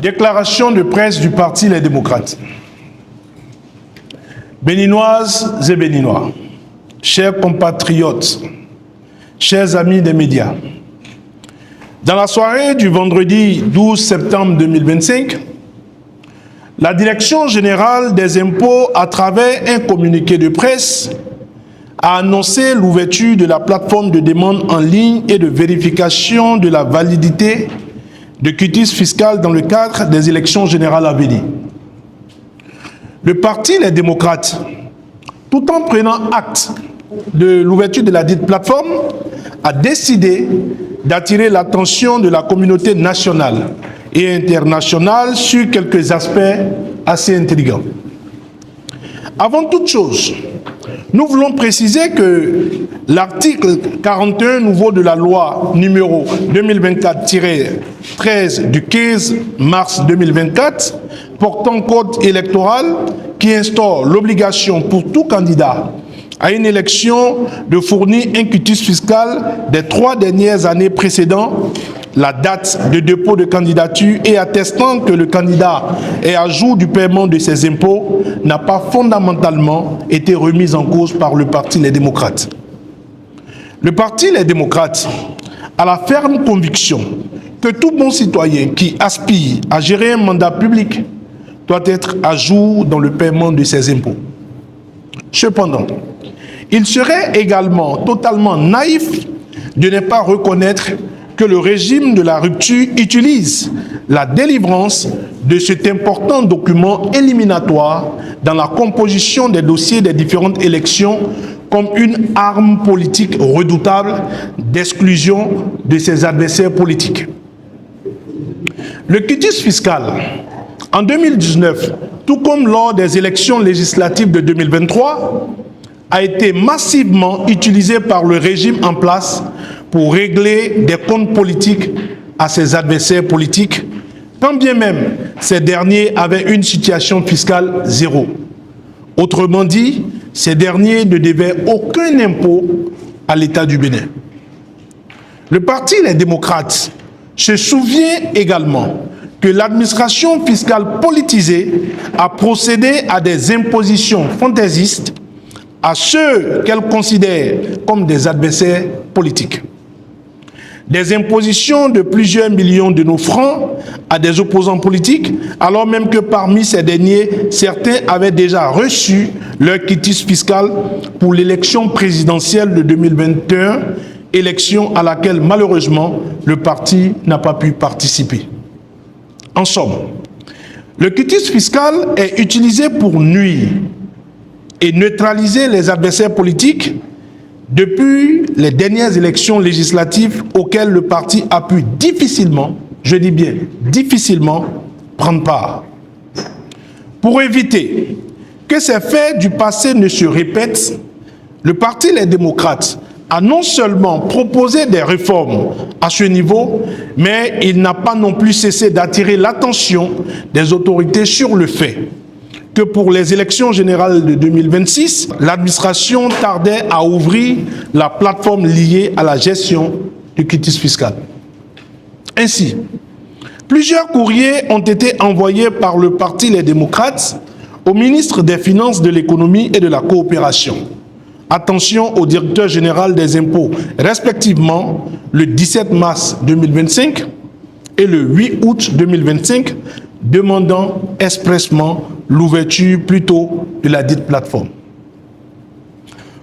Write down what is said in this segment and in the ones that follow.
Déclaration de presse du Parti Les Démocrates. Béninoises et Béninois, chers compatriotes, chers amis des médias, dans la soirée du vendredi 12 septembre 2025, la Direction générale des impôts, à travers un communiqué de presse, a annoncé l'ouverture de la plateforme de demande en ligne et de vérification de la validité de quitus fiscal dans le cadre des élections générales à venir. Le Parti Les Démocrates, tout en prenant acte de l'ouverture de la dite plateforme, a décidé d'attirer l'attention de la communauté nationale et internationale sur quelques aspects assez intrigants. Avant toute chose, nous voulons préciser que l'article 41 nouveau de la loi numéro 2024-13 du 15 mars 2024 portant code électoral qui instaure l'obligation pour tout candidat à une élection de fournir un quitus fiscal des 3 dernières années précédant la date de dépôt de candidature et attestant que le candidat est à jour du paiement de ses impôts n'a pas fondamentalement été remise en cause par le Parti Les Démocrates. Le Parti Les Démocrates a la ferme conviction que tout bon citoyen qui aspire à gérer un mandat public doit être à jour dans le paiement de ses impôts. Cependant, il serait également totalement naïf de ne pas reconnaître que le régime de la rupture utilise la délivrance de cet important document éliminatoire dans la composition des dossiers des différentes élections comme une arme politique redoutable d'exclusion de ses adversaires politiques. Le quitus fiscal, en 2019, tout comme lors des élections législatives de 2023, a été massivement utilisé par le régime en place pour régler des comptes politiques à ses adversaires politiques, quand bien même ces derniers avaient une situation fiscale zéro. Autrement dit, ces derniers ne devaient aucun impôt à l'État du Bénin. Le Parti Les Démocrates se souvient également que l'administration fiscale politisée a procédé à des impositions fantaisistes à ceux qu'elle considère comme des adversaires politiques. Des impositions de plusieurs millions de nos francs à des opposants politiques, alors même que parmi ces derniers, certains avaient déjà reçu leur quitus fiscal pour l'élection présidentielle de 2021, élection à laquelle malheureusement le parti n'a pas pu participer. En somme, le quitus fiscal est utilisé pour nuire et neutraliser les adversaires politiques depuis les dernières élections législatives auxquelles le parti a pu difficilement, je dis bien difficilement, prendre part. Pour éviter que ces faits du passé ne se répètent, le Parti Les Démocrates a non seulement proposé des réformes à ce niveau, mais il n'a pas non plus cessé d'attirer l'attention des autorités sur le fait que pour les élections générales de 2026, l'administration tardait à ouvrir la plateforme liée à la gestion du quitus fiscal. Ainsi, plusieurs courriers ont été envoyés par le Parti Les Démocrates au ministre des Finances, de l'Économie et de la Coopération. Attention au directeur général des impôts, respectivement le 17 mars 2025 et le 8 août 2025, demandant expressément l'ouverture plutôt de la dite plateforme.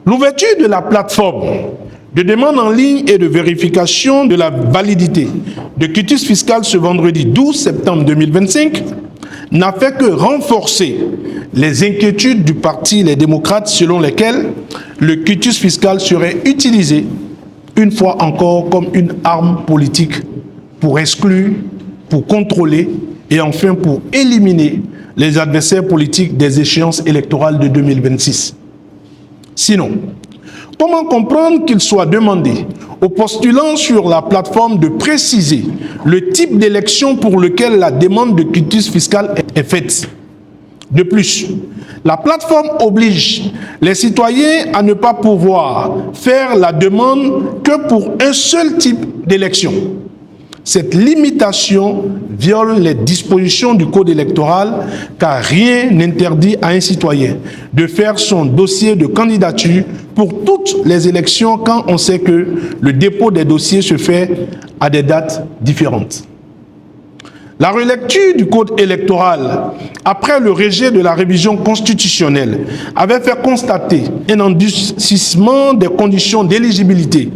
L'ouverture de la plateforme de demande en ligne et de vérification de la validité de quitus fiscal ce vendredi 12 septembre 2025 n'a fait que renforcer les inquiétudes du Parti Les Démocrates selon lesquelles le quitus fiscal serait utilisé une fois encore comme une arme politique pour exclure, pour contrôler et enfin pour éliminer les adversaires politiques des échéances électorales de 2026. Sinon, comment comprendre qu'il soit demandé aux postulants sur la plateforme de préciser le type d'élection pour lequel la demande de quitus fiscal est faite? De plus, la plateforme oblige les citoyens à ne pas pouvoir faire la demande que pour un seul type d'élection. Cette limitation viole les dispositions du Code électoral car rien n'interdit à un citoyen de faire son dossier de candidature pour toutes les élections quand on sait que le dépôt des dossiers se fait à des dates différentes. La relecture du Code électoral, après le rejet de la révision constitutionnelle, avait fait constater un endurcissement des conditions d'éligibilité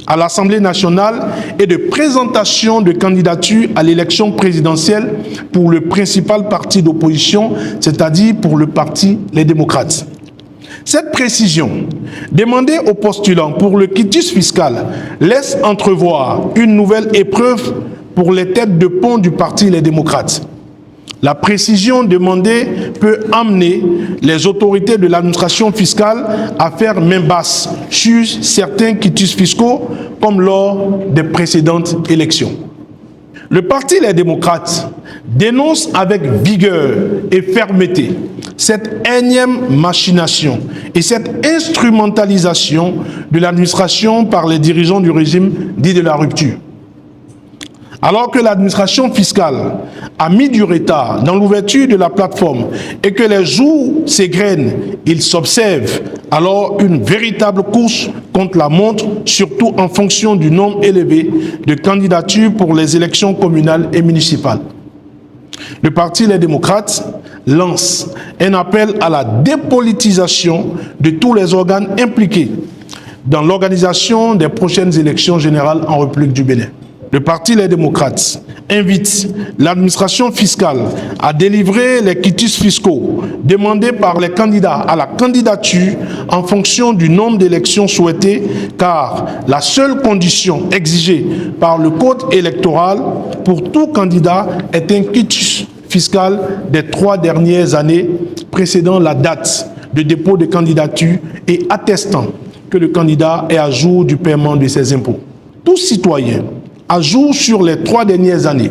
à l'Assemblée nationale et de présentation de candidatures à l'élection présidentielle pour le principal parti d'opposition, c'est-à-dire pour le parti Les Démocrates. Cette précision, demandée aux postulants pour le quitus fiscal, laisse entrevoir une nouvelle épreuve pour les têtes de pont du parti Les Démocrates. La précision demandée peut amener les autorités de l'administration fiscale à faire main basse sur certains quitus fiscaux comme lors des précédentes élections. Le parti Les Démocrates dénonce avec vigueur et fermeté cette énième machination et cette instrumentalisation de l'administration par les dirigeants du régime dit de la rupture. Alors que l'administration fiscale a mis du retard dans l'ouverture de la plateforme et que les jours s'égrènent, il s'observe alors une véritable course contre la montre, surtout en fonction du nombre élevé de candidatures pour les élections communales et municipales. Le parti Les Démocrates lance un appel à la dépolitisation de tous les organes impliqués dans l'organisation des prochaines élections générales en République du Bénin. Le parti Les Démocrates invite l'administration fiscale à délivrer les quitus fiscaux demandés par les candidats à la candidature en fonction du nombre d'élections souhaitées, car la seule condition exigée par le Code électoral pour tout candidat est un quitus fiscal des 3 dernières années précédant la date de dépôt de candidature et attestant que le candidat est à jour du paiement de ses impôts. Tout citoyen à jour sur les 3 dernières années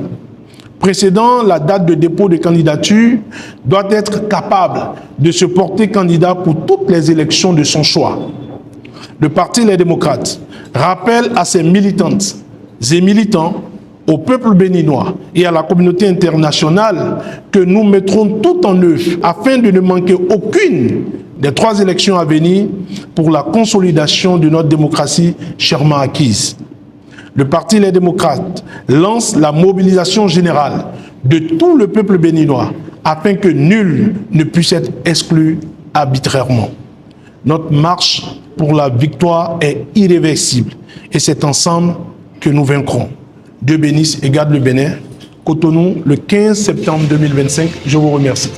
précédant la date de dépôt de candidature doit être capable de se porter candidat pour toutes les élections de son choix. Le parti Les Démocrates rappelle à ses militantes et militants, au peuple béninois et à la communauté internationale que nous mettrons tout en œuvre afin de ne manquer aucune des 3 élections à venir pour la consolidation de notre démocratie chèrement acquise. Le parti Les Démocrates lance la mobilisation générale de tout le peuple béninois afin que nul ne puisse être exclu arbitrairement. Notre marche pour la victoire est irréversible et c'est ensemble que nous vaincrons. Dieu bénisse et garde le Bénin. Cotonou, le 15 septembre 2025. Je vous remercie.